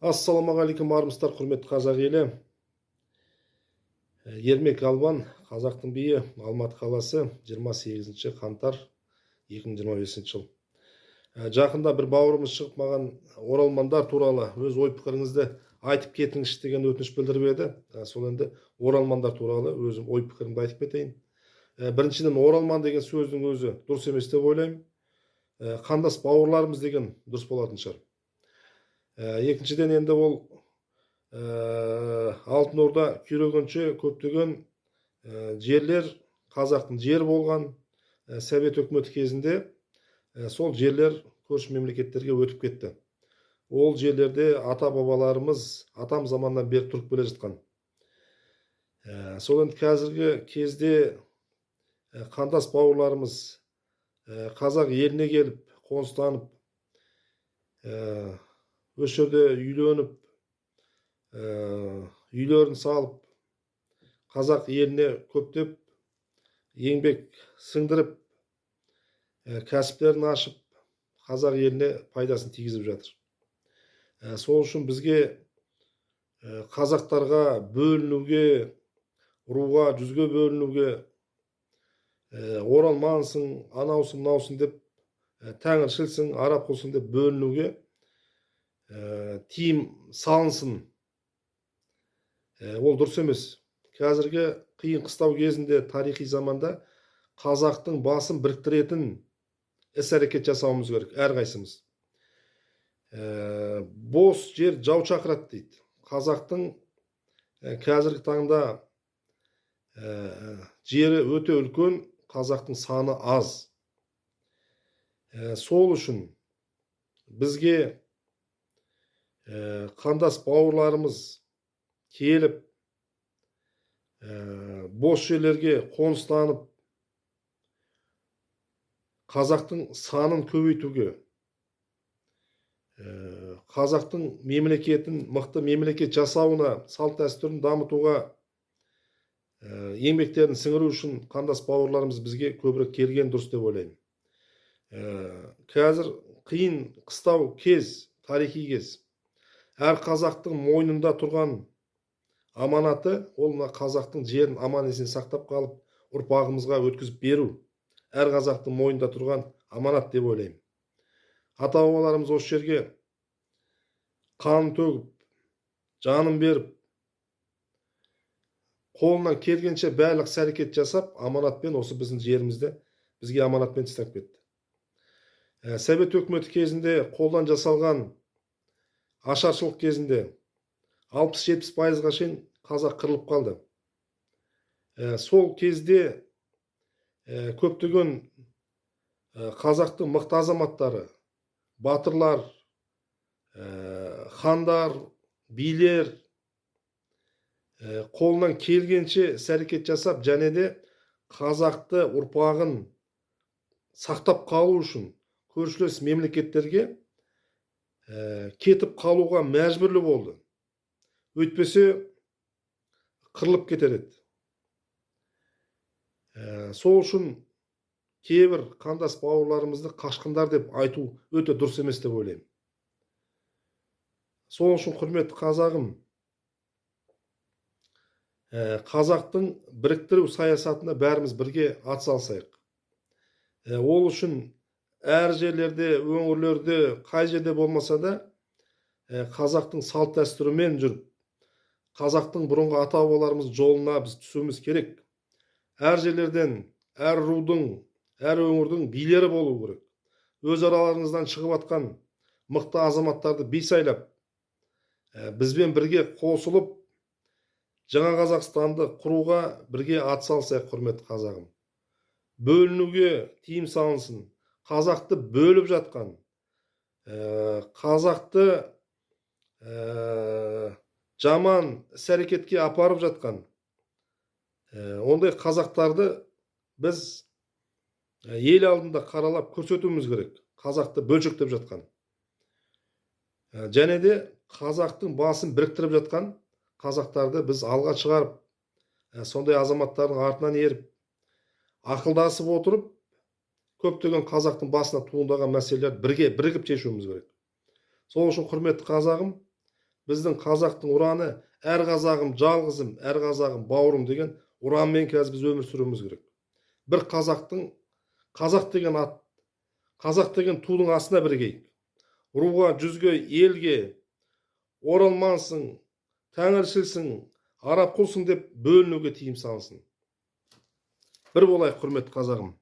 Ассалаумағалейкум армысыздар, құрметті қазақ елі. Ермек Албан, қазақтың биі, Алматы қаласы, 28 қаңтар 2025 жыл. Жақында бір бауырымыз шығып маған оралмандар туралы өз ой пікіріңізді айтып кетіңізші деген өтініш білдіріп еді. Сол енді оралмандар туралы өзім ой пікірімді айтып кетейін. Біріншіден, оралман деген сөздің өзі дұрыс емес деп ойлаймын. Қандас бауырларымыз деген дұрыс болатын шығар. Екіншіден, енді ол алтын орда күйрегенше көптеген жерлер қазақтың жері болған. Совет өкіметі кезінде сол жерлер көрші мемлекеттерге өтіп кетті. Ол жерлерде ата бабаларымыз атам заманнан бері тұрып келе жатқан. Сол енді қазіргі кезде қандас бауырларымыз қазақ еліне келіп қоныстанып, осы жерде үйленіп, үйлерін салып, қазақ еліне көптеп еңбек сіңдіріп, кәсіптерін ашып, қазақ еліне пайдасын тигізіп жатыр. Сол үшін бізге қазақтарға бөлінуге, руға, жүзге бөлінуге, оралмансың, анаусың, мынаусың деп, тәңіршілсің, араб құлсың деп бөлінуге тиым салынсын. Ол дұрыс емес. Қазіргі қиын қыстау кезінде, тарихи заманда қазақтың басын біріктіретін іс-әрекет жасауымыз керек, әрқайсымыз. Бос жер жау шақырады дейді. Қазақтың қазіргі таңда жері өте үлкен, қазақтың саны аз. Сол үшін бізге қандас бауырларымыз келіп, бос жерлерге қоныстанып, қазақтың санын көбейтуге, қазақтың мемлекетін, мықты мемлекет жасауына, салт дәстүрін дамытуға еңбектерін сіңіру үшін қандас бауырларымыз бізге көбірек келген дұрыс деп ойлаймын. Қазір қиын қыстау кез, тарихи кез. Әр қазақтың мойнында тұрған аманаты, ол қазақтың жерін аман есен сақтап қалып, ұрпағымызға өткізіп беру. Әр қазақтың мойнында тұрған аманат деп ойлаймын. Ата бабаларымыз осы жерге қан төгіп, жанын беріп, қолынан келгенше барлық іс-әрекет жасап, аманатпен осы біздің жерімізді бізге аманатпен тастап кетті. Совет өкіметі кезінде қолдан жасалған ашаршылық кезінде 60-70%-ға шейін қазақ қырылып қалды. Сол кезде көптеген қазақтың мықты азаматтары, батырлар, хандар, билер қолынан келгенше іс-әрекет жасап, және де қазақты ұрпағын сақтап қалу үшін көршілес мемлекеттерге кетіп қалуға мәжбүрлі болды. Өйтпесе қырылып кетер еді. Сол үшін кейбір қандас бауырларымызды қашқындар деп айту өте дұрыс емес деп ойлаймын. Сол үшін құрметті қазағым, қазақтың біріктіру саясатына бәріміз бірге атсалысайық. Ол үшін әр жерлерде, өңірлерде, қай жерде болмаса да қазақтың салт дәстүрімен жүріп, қазақтың бұрынғы ата бабаларымыз жолына біз түсуіміз керек. Әр жерлерден, әр рудың, әр өңірдің билері болу керек. Өз араларыңыздан шығып атқан мықты азаматтарды би сайлап, бізбен бірге қосылып, жаңа Қазақстанды құруға бірге атсалысайық, құрметті қазағым. Бөлінуге тиым салынсын. Қазақты бөліп жатқан, қазақты жаман іс-әрекетке апарып жатқан ондай қазақтарды біз ел алдында қаралап көрсетуіміз керек. Қазақты бөлшектеп жатқан, және де қазақтың басын біріктіріп жатқан қазақтарды біз алға шығарып, сондай азаматтардың артынан еріп, ақылдасып отырып, көптеген қазақтың басына туындаған мәселелер бірге бірігіп шешуіміз керек. Сол үшін құрметті қазағым, Біздің қазақтың ұраны әр қазағым жалғызым, әр қазағым бауырым деген ұранмен қазір біз өмір сүруіміз керек. Бір қазақ деген ат, қазақ деген тудың астына бірігейік. Руға, жүзге, елге оралмансың, тәңіршілсің, араб құлсың деп бөлінуге тыйым салынсын. Бір болайық, құрметті қазағым.